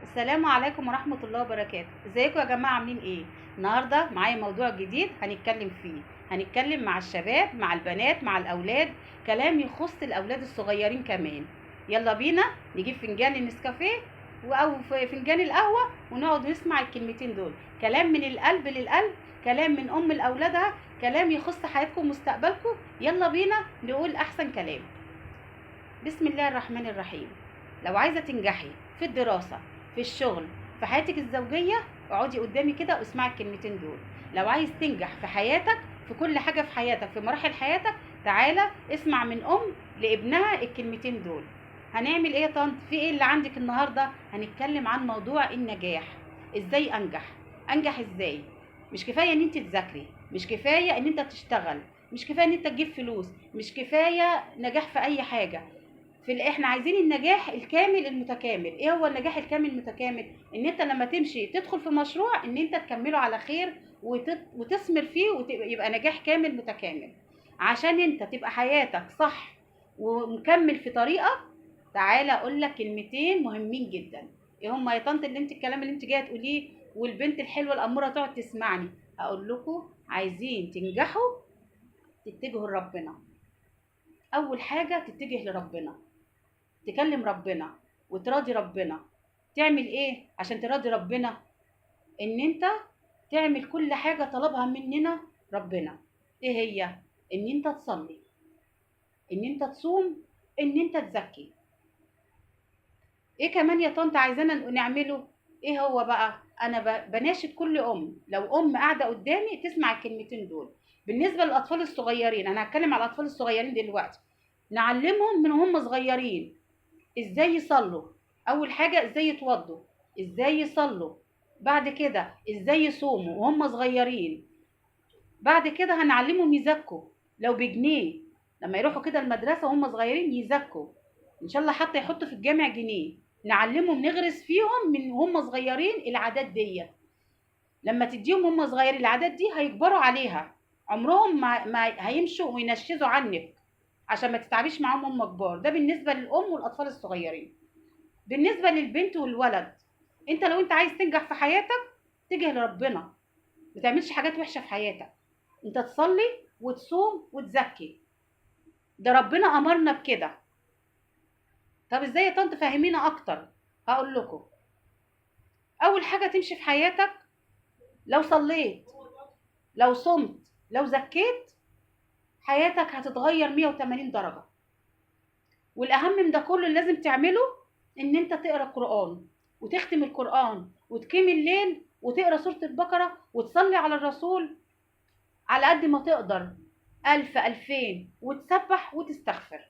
السلام عليكم ورحمة الله وبركاته. ازيكم يا جماعة، عاملين ايه؟ النهاردة معايا موضوع جديد هنتكلم فيه. هنتكلم مع الشباب، مع البنات، مع الأولاد، كلام يخص الأولاد الصغيرين كمان. يلا بينا نجيب فنجان النسكافيه أو فنجان القهوة ونقعد نسمع الكلمتين دول. كلام من القلب للقلب، كلام من أم لأولادها، كلام يخص حياتكم ومستقبلكم. يلا بينا نقول أحسن كلام. بسم الله الرحمن الرحيم. لو عايزة تنجحي في الدراسة، في الشغل، في حياتك الزوجية، اقعدي قدامي كده واسمعي الكلمتين دول. لو عايز تنجح في حياتك، في كل حاجة في حياتك، في مراحل حياتك، تعالى اسمع من لابنها الكلمتين دول. هنعمل ايه يا طنط؟ في ايه اللي عندك النهاردة؟ هنتكلم عن موضوع النجاح. ازاي انجح ازاي؟ مش كفاية ان انت تذاكري، مش كفاية ان انت تشتغل، مش كفاية ان انت تجيب فلوس، مش كفاية نجاح في اي حاجة. احنا عايزين النجاح الكامل المتكامل. ايه هو النجاح الكامل المتكامل؟ ان انت لما تمشي تدخل في مشروع ان انت تكمله على خير وتثمر فيه ويبقى نجاح كامل متكامل. عشان انت تبقى حياتك صح ومكمل في طريقك، تعالى اقول لك كلمتين مهمين جدا. ايه هما يا طنط الكلام اللي انت جايه تقوليه والبنت الحلوه الاموره تقعد تسمعني؟ هقول لكم: عايزين تنجحوا تتجهوا لربنا. اول حاجه تتجه لربنا، تكلم ربنا وتراضي ربنا. تعمل ايه عشان تراضي ربنا؟ ان انت تعمل كل حاجة طلبها مننا ربنا. ايه هي؟ ان انت تصلي، ان انت تصوم، ان انت تزكي. ايه كمان يا طنط عايزانا نعمله؟ ايه هو بقى؟ انا بناشد كل لو قاعدة قدامي تسمع الكلمتين دول. بالنسبة للاطفال الصغيرين، انا هتكلم على الاطفال الصغيرين دلوقتي. نعلمهم من هم صغيرين ازاي يصلوا. اول حاجه ازاي يتوضوا، ازاي يصلوا. بعد كده ازاي يصوموا وهم صغيرين. بعد كده هنعلمهم يزكوا، لو بجنيه لما يروحوا كده المدرسه وهم صغيرين يزكوا. ان شاء الله حتى يحطوا في الجامع جنيه. نعلمهم نغرس فيهم من هم صغيرين العادات دي. لما تديهم هم صغيرين العادات دي هيكبروا عليها، عمرهم ما هيمشوا وينشزوا عنك، عشان ما تتعبيش معاهم هم كبار. ده بالنسبه للام والاطفال الصغيرين. بالنسبة للبنت والولد، انت لو انت عايز تنجح في حياتك اتجه لربنا. ما تعملش حاجات وحشة في حياتك. انت تصلي وتصوم وتزكي، ده ربنا امرنا بكده. طب ازاي يا طنط فهمينا اكتر؟ هقول لكم. اول حاجة تمشي في حياتك، لو صليت، لو صمت، لو زكيت، حياتك هتتغير 180 درجة. والاهم من ده كله اللي لازم تعمله ان انت تقرا قرآن وتختم القرآن وتقيم الليل وتقرا سورة البقرة وتصلي على الرسول على قد ما تقدر، 1000 2000، وتسبح وتستغفر.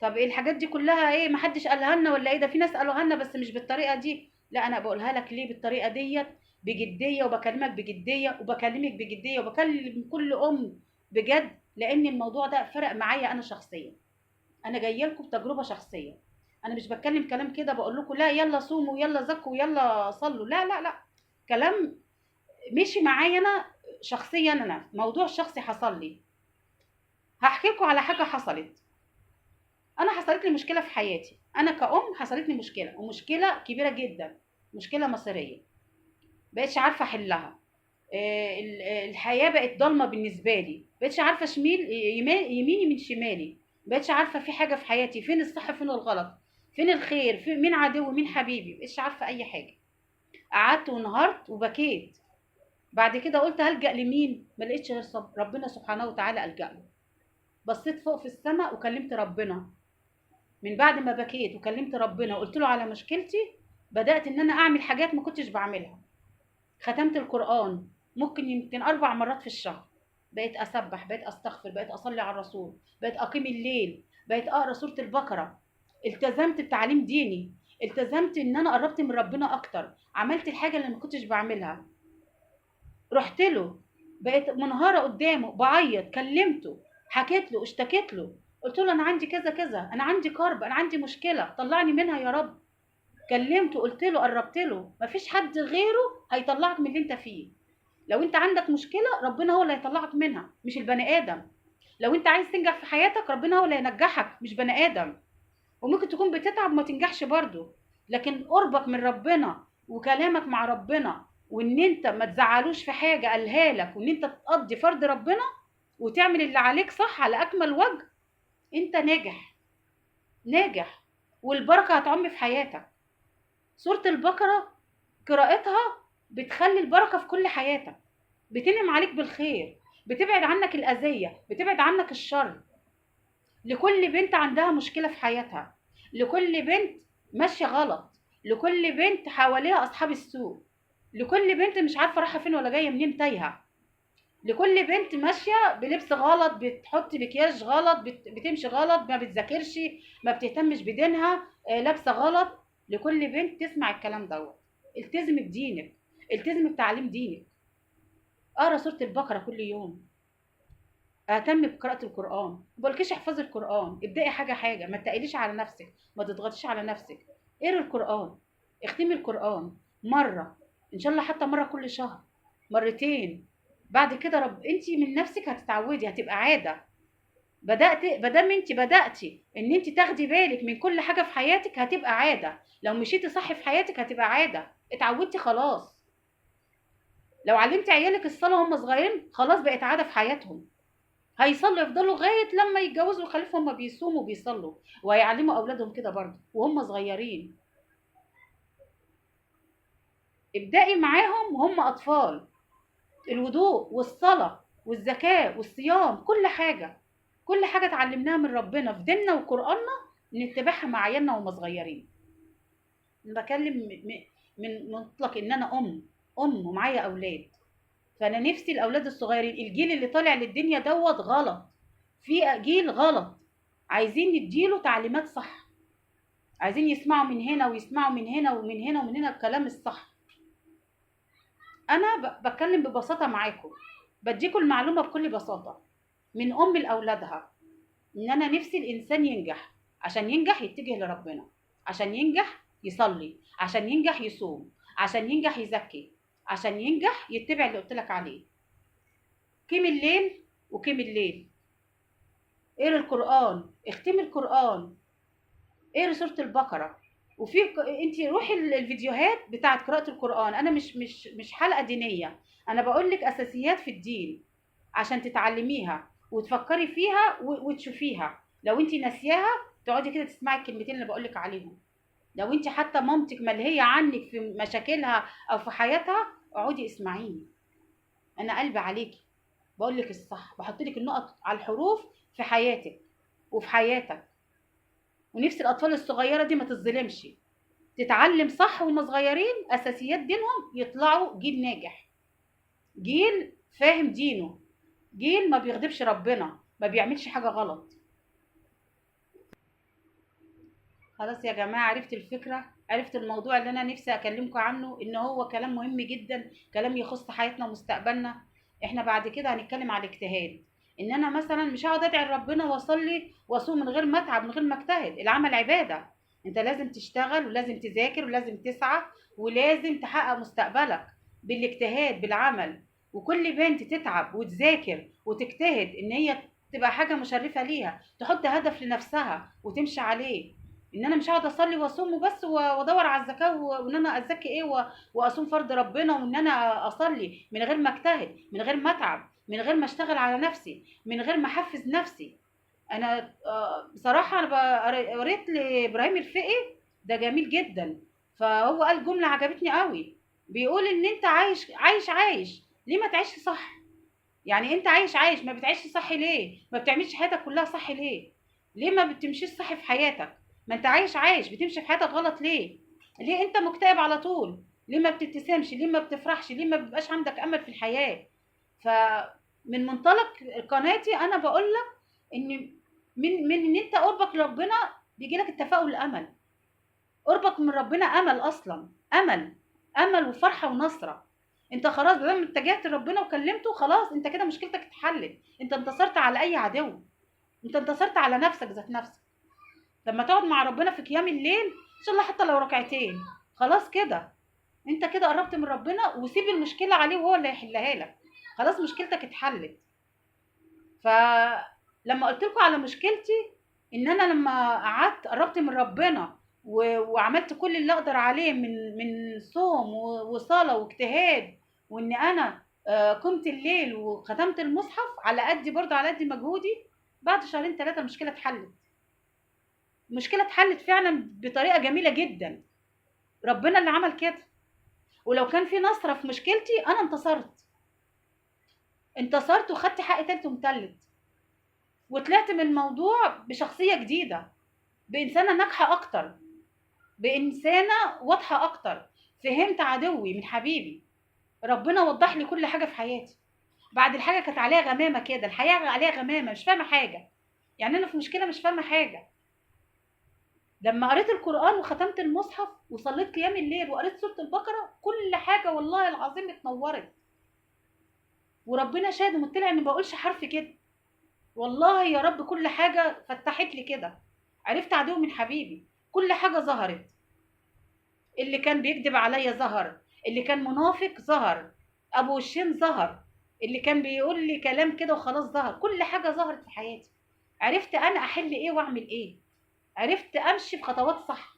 طب ايه الحاجات دي كلها؟ ايه محدش قالها لنا ولا ايه؟ ده في ناس قالوها لنا بس مش بالطريقة دي. لا، انا بقولها لك ليه بالطريقة ديت، بجدية، وبكلمك بجدية، وبكلمك بجدية، وبكلم كل بجد، لان الموضوع ده فرق معايا انا شخصيا. انا جايه لكم بتجربه شخصيه. انا مش بتكلم كلام كده بقول لكم لا يلا صوموا يلا زكوا يلا صلوا، لا لا لا. كلام مشي معايا انا شخصيا، انا موضوع شخصي حصل لي. هحكي لكم على حاجه حصلت. انا حصلت لي مشكله في حياتي، انا كأم حصلت لي مشكله، ومشكله كبيره جدا، مشكله مصيريه. بقتش عارفه احلها. الحياه بقت ضلمه بالنسبه لي، بقتش عارفه شميل يميني من شمالي. بقتش عارفه في حاجه في حياتي، فين الصح فين الغلط، فين الخير، فين مين عدو مين حبيبي. بقتش عارفه اي حاجه. قعدت وانهارت وبكيت. بعد كده قلت هلجأ لمين؟ ما لقيتش غير ربنا سبحانه وتعالى ألجأ له. بصيت فوق في السماء وكلمت ربنا. من بعد ما بكيت وكلمت ربنا وقلت له على مشكلتي، بدأت ان انا اعمل حاجات ما كنتش بعملها. ختمت القرآن ممكن يمكن 4 مرات في الشهر. بقيت أسبح، بقيت أستغفر، بقيت أصلي على الرسول، بقيت أقيم الليل، بقيت أقرأ سورة البقرة. التزمت بتعليم ديني، التزمت إن أنا قربت من ربنا أكتر، عملت الحاجة اللي ما كنتش بعملها. رحت له، بقيت منهارة قدامه بعيط، كلمته، حكيت له، اشتكيت له، قلت له أنا عندي كذا كذا، أنا عندي كرب، أنا عندي مشكلة، طلعني منها يا رب. كلمته، قلت له، قربت له. مفيش حد غيره هيطلعك من اللي انت فيه. لو انت عندك مشكله ربنا هو اللي هيطلعك منها، مش البني ادم. لو انت عايز تنجح في حياتك ربنا هو اللي هينجحك، مش بني ادم. وممكن تكون بتتعب ما تنجحش برضه. لكن قربك من ربنا وكلامك مع ربنا وان انت ما تزعلوش في حاجه قالها لك، وان انت تقضي فرض ربنا وتعمل اللي عليك صح على اكمل وجه، انت ناجح. ناجح، والبركه هتعم في حياتك. سوره البقره قراءتها بتخلي البركه في كل حياتك، بتنعم عليك بالخير، بتبعد عنك الاذيه، بتبعد عنك الشر. لكل بنت عندها مشكله في حياتها، لكل بنت ماشيه غلط، لكل بنت حواليها اصحاب السوء، لكل بنت مش عارفه رايحه فين ولا جايه منين، تايهه، لكل بنت ماشيه بلبس غلط، بتحط مكياج غلط، بتمشي غلط، ما بتذاكرش، ما بتهتمش بدينها، لابسه غلط. لكل بنت تسمع الكلام دوت. التزمي بدينك، التزمي بتعليم دينك. اقرا سوره البقره كل يوم، اهتم بقراءه القران. ما بقولكيش احفظي القران، ابدأي حاجه حاجه، ما تقليش على نفسك، ما تضغطيش على نفسك. اقري القران، اختمي القران مره، ان شاء الله حتى مره كل شهر، مرتين. بعد كده انت من نفسك هتتعودي، هتبقى عاده. بدام انت بداتي ان انت تاخدي بالك من كل حاجه في حياتك، هتبقى عاده. لو مشيتي صح في حياتك هتبقى عاده، اتعودتي خلاص. لو علمتي عيالك الصلاه وهم صغيرين، خلاص بقت عاده في حياتهم. هيصلوا يفضلوا لغايه لما يتجوزوا ويخلفوا هم بيصوموا وبيصلوا، وهيعلموا اولادهم كده برضه وهم صغيرين. ابدأي معاهم وهم اطفال. الوضوء والصلاه والزكاه والصيام، كل حاجه، كل حاجه اتعلمناها من ربنا في ديننا وقرآننا، نتبعها مع عيالنا وهم صغيرين. أنا بكلم من مطلق ان انا ام ومعايا اولاد. فانا نفسي الاولاد الصغيرين، الجيل اللي طالع للدنيا دوت غلط، في جيل غلط، عايزين نديله تعليمات صح، عايزين يسمعوا من هنا ويسمعوا من هنا ومن هنا ومن هنا الكلام الصح. انا بتكلم ببساطه معاكم، بديكم المعلومه بكل بساطه من ام لاولادها، ان انا نفسي الانسان ينجح. عشان ينجح يتجه لربنا، عشان ينجح يصلي، عشان ينجح يصوم، عشان ينجح يزكي، عشان ينجح يتبع اللي قلت لك عليه. قيم الليل وقيم الليل، اقرا القران، اختمي القران، اقري سوره البقره. وفي انت روحي الفيديوهات بتاعت قراءه القران، انا مش حلقه دينيه، انا بقول لك اساسيات في الدين عشان تتعلميها وتفكري فيها وتشوفيها. لو انت ناسياها تقعدي كده تسمعي الكلمتين اللي بقول لك عليهم. لو انت حتى مامتك ملهيه عنك في مشاكلها او في حياتها، اقعدي اسمعيني، انا قلبي عليكي، بقول لك الصح، بحط لك النقط على الحروف في حياتك وفي حياتك. ونفس الاطفال الصغيره دي ما تظلمش، تتعلم صح وهم صغيرين اساسيات دينهم، يطلعوا جيل ناجح، جيل فاهم دينه، جيل ما بيغضبش ربنا، ما بيعملش حاجه غلط. خلاص يا جماعه، عرفت الفكره، عرفت الموضوع اللي انا نفسي اكلمكم عنه، ان هو كلام مهم جدا، كلام يخص حياتنا ومستقبلنا. احنا بعد كده هنتكلم على الاجتهاد، ان انا مثلا مش هقعد ادعي لربنا واصلي واصوم من غير ما اتعب، من غير ما اجتهد. العمل عباده، انت لازم تشتغل ولازم تذاكر ولازم تسعى ولازم تحقق مستقبلك بالاجتهاد بالعمل. وكل بنت تتعب وتذاكر وتجتهد ان هي تبقى حاجه مشرفه ليها، تحط هدف لنفسها وتمشي عليه. ان انا مش هقعد اصلي واصوم وبس وادور على الزكاه وان انا ازكي ايه واصوم فرض ربنا، وان انا اصلي من غير ما اجتهد، من غير ما اتعب، من غير ما اشتغل على نفسي، من غير ما احفز نفسي. انا بصراحه انا قريت لابراهيم الفقي، ده جميل جدا. فهو قال جمله عجبتني قوي، بيقول ان انت عايش ليه ما تعيش صح؟ يعني انت عايش ما بتعيش صح ليه؟ ما بتعملش حياتك كلها صح ليه؟ ليه ما بتمشيش صح في حياتك؟ ما انت عايش بتمشي في حياتك غلط ليه؟ ليه انت مكتئب على طول؟ ليه ما بتبتسمش؟ ليه ما بتفرحش؟ ليه ما بيبقاش عندك امل في الحياة؟ فمن منطلق قناتي انا بقول لك ان من ان انت قربك لربنا بيجي لك التفاؤل والامل. قربك من ربنا امل اصلا، امل وفرحة ونصرة. انت خلاص بدل ما اتجهت لربنا وكلمته، خلاص انت كده مشكلتك اتحلت، انت انتصرت على اي عدو، انت انتصرت على نفسك ذات نفسك. لما تقعد مع ربنا في قيام الليل ان شاء الله حتى لو ركعتين، خلاص كده انت كده قربت من ربنا، وسيب المشكله عليه وهو اللي هيحلها لك، خلاص مشكلتك اتحلت. فلما قلت لكم على مشكلتي، ان انا لما قعدت قربت من ربنا وعملت كل اللي اقدر عليه من صوم وصلاه واجتهاد، وان انا قمت الليل وختمت المصحف على قدي، برضه على قد مجهودي. بعد شهرين 3 المشكله اتحلت. المشكله اتحلت فعلا بطريقه جميله جدا. ربنا اللي عمل كده. ولو كان في نصره في مشكلتي، انا انتصرت وخدت حقي تالت ومتلت، وطلعت من الموضوع بشخصيه جديده، بانسانه ناجحه اكتر، بانسانه واضحه اكتر. فهمت عدوي من حبيبي. ربنا وضح لي كل حاجه في حياتي. بعد الحاجه كانت عليها غمامه كده، الحياه عليها غمامه، مش فاهمه حاجه. يعني انا في مشكله مش فاهمه حاجه. لما قريت القران وختمت المصحف وصليت قيام الليل وقريت سوره البقره، كل حاجه والله العظيم اتنورت. وربنا شاهد ومطلع اني ما بقولش حرف كده. والله يا رب كل حاجه فتحت لي كده. عرفت عدو من حبيبي. كل حاجه ظهرت. اللي كان بيكذب عليا ظهر، اللي كان منافق ظهر، ابو وشين ظهر، اللي كان بيقول لي كلام كده وخلاص ظهر. كل حاجه ظهرت في حياتي. عرفت انا احل ايه واعمل ايه. عرفت امشي بخطوات صح.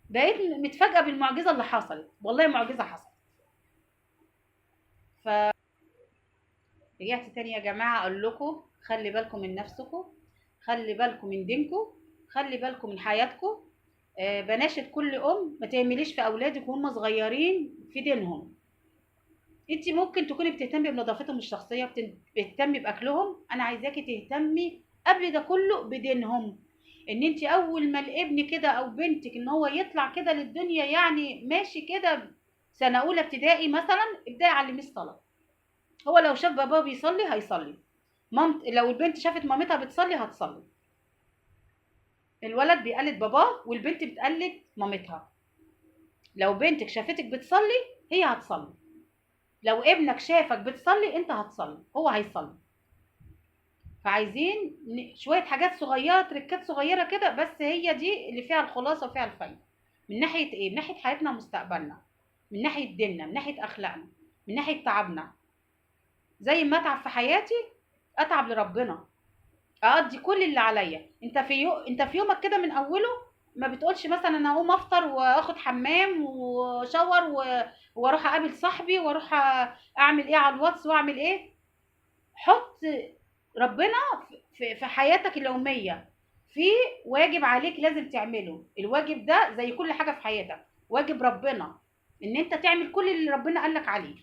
بقيت متفاجئه بالمعجزه اللي حصلت. والله معجزه حصلت. فرجعت تاني يا جماعه اقول لكم خلي بالكم من نفسكم، خلي بالكم من دينكم، خلي بالكم من حياتكم. بناشد كل ما تعمليش في اولادك وهم صغيرين في دينهم. انت ممكن تكوني بتهتمي بنظافتهم الشخصيه، بتهتمي باكلهم. انا عايزاكي تهتمي قبل ده كله بدينهم. ان انت اول ما الابن كده او بنتك ان هو يطلع كده للدنيا، يعني ماشي كده سنه اولى ابتدائي مثلا، ابداي علميه الصلاه. هو لو شاف باباه بيصلي هيصلي. لو البنت شافت مامتها بتصلي هتصلي. الولد بيقلد باباه والبنت بتقلد مامتها. لو بنتك شافتك بتصلي هي هتصلي. لو ابنك شافك بتصلي انت هتصلي، هو هيصلي. فعايزين شويه حاجات صغيره، تركات صغيره كده، بس هي دي اللي فيها الخلاصه وفيها الفايده. من ناحيه ايه؟ من ناحيه حياتنا ومستقبلنا، من ناحيه ديننا، من ناحيه اخلاقنا، من ناحيه تعبنا. زي ما اتعب في حياتي اتعب لربنا، اقضي كل اللي عليا. انت في يومك كده من اوله ما بتقولش مثلا انا اقوم افطر واخد حمام وشاور واروح اقابل صاحبي واروح اعمل ايه على الواتس واعمل ايه. حط ربنا في حياتك اليوميه. في واجب عليك لازم تعمله. الواجب ده زي كل حاجه في حياتك. واجب ربنا ان انت تعمل كل اللي ربنا قالك عليه.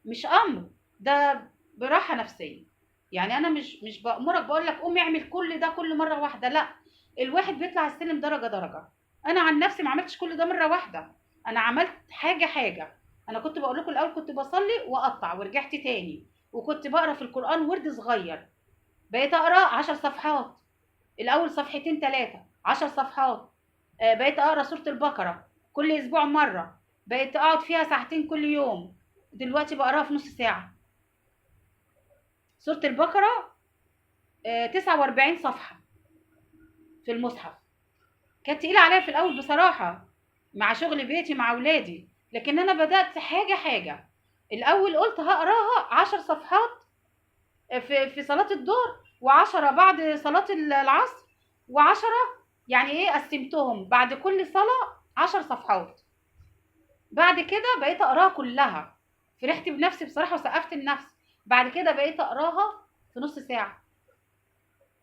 مش امر، ده براحه نفسيه. يعني انا مش بامرك بقول لك قوم اعمل كل ده كل مره واحده، لا. الواحد بيطلع السلم درجه درجه. انا عن نفسي ما عملتش كل ده مره واحده. انا عملت حاجه حاجه. انا كنت بقول لكم الاول كنت بصلي واقطع ورجعت تاني، وكنت بقرا في القران ورد صغير. بقيت اقرا 10 صفحات. الاول صفحتين 3 10 صفحات. بقيت اقرا سوره البقره كل اسبوع مره. بقيت اقعد فيها ساعتين كل يوم. دلوقتي بقراها في نص ساعه. سورة البقرة 49 صفحة في المصحف. كانت تقيلة عليا في الأول بصراحة، مع شغل بيتي مع أولادي. لكن أنا بدأت حاجة حاجة. الأول قلت هقراها 10 صفحات في صلاة الظهر، و10 بعد صلاة العصر، و10 يعني إيه قسمتهم بعد كل صلاة 10 صفحات. بعد كده بقيت أقراها كلها. فرحت بنفسي بصراحة وسقفت لنفسي. بعد كده بقيت أقراها في نص ساعة.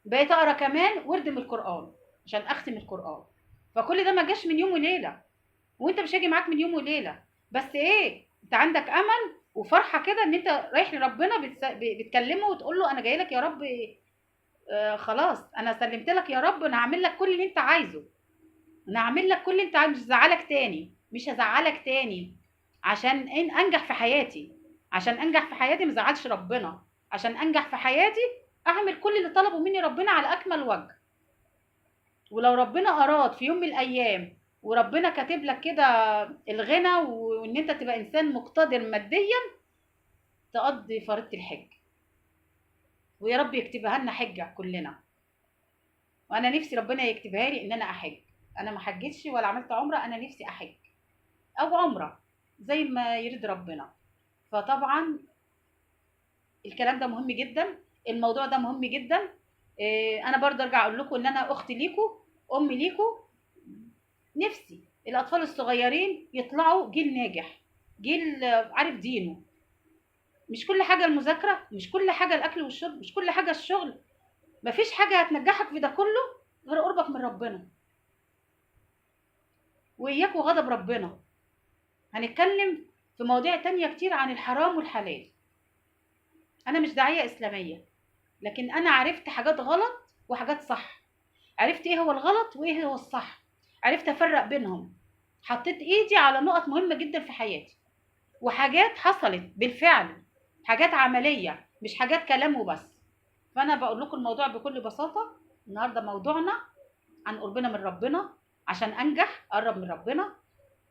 بقيت اقرا كمان ورد من القران عشان اختم القران. فكل ده ما جاش من يوم وليله، وانت مش هيجي معاك من يوم وليله. بس ايه، انت عندك امل وفرحه كده ان انت رايح لربنا بتكلمه وتقول له انا جاي لك يا رب. خلاص انا سلمت لك يا رب. انا هعمل لك كل اللي انت عايزه. انا هعمل لك كل اللي انت عايزه. مش هزعلك تاني، مش هزعلك تاني. عشان انجح في حياتي. عشان انجح في حياتي ما ازعلش ربنا. عشان انجح في حياتي اعمل كل اللي طلبه مني ربنا على اكمل وجه. ولو ربنا اراد في يوم من الايام وربنا كاتب لك كده الغنى وان انت تبقى انسان مقتدر ماديا، تقضي فريضه الحج. ويا رب يكتبها لنا حجه كلنا. وانا نفسي ربنا يكتبها لي ان انا احج. انا ما حجتش ولا عملت عمره، انا نفسي احج او عمره زي ما يريد ربنا. فطبعا الكلام ده مهم جدا. الموضوع ده مهم جدا. انا برضه ارجع اقول لكم ان انا اخت ليكم، ام ليكم. نفسي الاطفال الصغيرين يطلعوا جيل ناجح، جيل عارف دينه. مش كل حاجه المذاكره، مش كل حاجه الاكل والشرب، مش كل حاجه الشغل. مفيش حاجه هتنجحك في ده كله غير قربك من ربنا، واياك وغضب ربنا. هنتكلم في مواضيع تانية كتير عن الحرام والحلال. انا مش داعيه اسلاميه، لكن انا عرفت حاجات غلط وحاجات صح. عرفت ايه هو الغلط وايه هو الصح، عرفت افرق بينهم. حطيت ايدي على نقط مهمه جدا في حياتي، وحاجات حصلت بالفعل، حاجات عمليه مش حاجات كلام وبس. فانا بقول لكم الموضوع بكل بساطه. النهارده موضوعنا عن قربنا من ربنا، عشان انجح اقرب من ربنا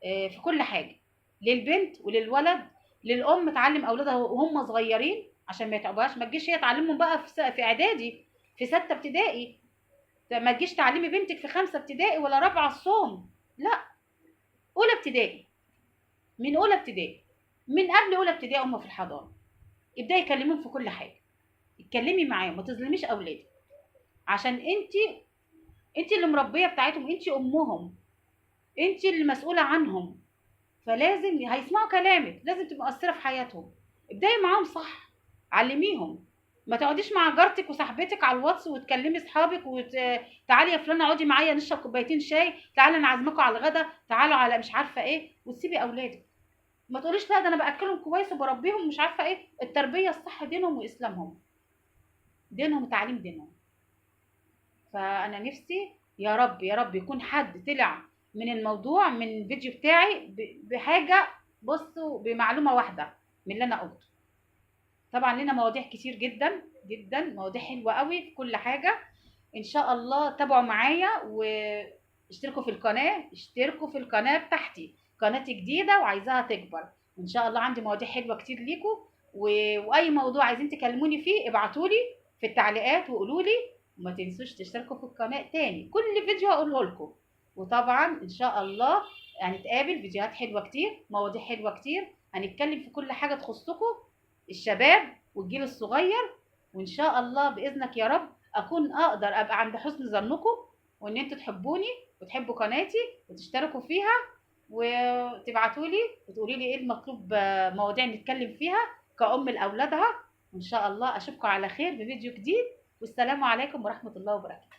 في كل حاجه، للبنت وللولد. للام تعلم اولادها وهم صغيرين عشان ما يتعبوهاش. ما تجيش هي تعلمهم بقى في اعدادي، في 6 ابتدائي. ما تجيش تعلمي بنتك في 5 ابتدائي ولا رابعه الصوم، لا، اولى ابتدائي. من اولى ابتدائي، من قبل اولى ابتدائي هم في الحضانه. ابداي كلميهم في كل حاجه، اتكلمي معاهم، ما تظلميش اولادك، عشان انت اللي مربيه بتاعتهم، انت امهم، انت اللي مسؤوله عنهم. فلازم هيسمعوا كلامك، لازم تبقى مؤثره في حياتهم. ابداي معاهم صح، علميهم. ما تقعديش مع جارتك وصاحبتك على الواتس وتكلمي اصحابك تعالي يا فلانه اقعدي معايا نشرب كوبايتين شاي، تعالي انا عازمكم على الغدا، تعالوا على مش عارفه ايه، وتسيبي اولادك. ما تقوليش لا ده انا باكلهم كويس وبربيهم مش عارفه ايه. التربيه الصح دينهم واسلامهم، دينهم وتعليم دينهم. فانا نفسي يا رب يا رب يكون حد طلع من الموضوع، من الفيديو بتاعي بحاجه، بصوا، بمعلومه واحده من اللي انا قلته. طبعا لنا مواضيع كتير جدا جدا، مواضيع حلوه قوي في كل حاجه. ان شاء الله تابعوا معايا واشتركوا في القناه، اشتركوا في القناه بتاعتي، قناتي جديده وعايزاها تكبر. ان شاء الله عندي مواضيع حلوه كتير ليكم. واي موضوع عايزين تكلموني فيه ابعتولي في التعليقات وقولوا لي. وما تنسوش تشتركوا في القناه تاني، كل فيديو هقوله لكم. وطبعا ان شاء الله هنتقابل فيديوهات حلوه كتير، مواضيع حلوه كتير، هنتكلم في كل حاجه تخصكم، الشباب والجيل الصغير. وان شاء الله باذنك يا رب اكون اقدر ابقى عند حسن ظنكم، وان انتوا تحبوني وتحبوا قناتي وتشتركوا فيها، وتبعتوا لي وتقولي لي ايه المطلوب، مواضيع نتكلم فيها كأم لاولادها. وان شاء الله اشوفكم على خير بفيديو جديد، والسلام عليكم ورحمة الله وبركاته.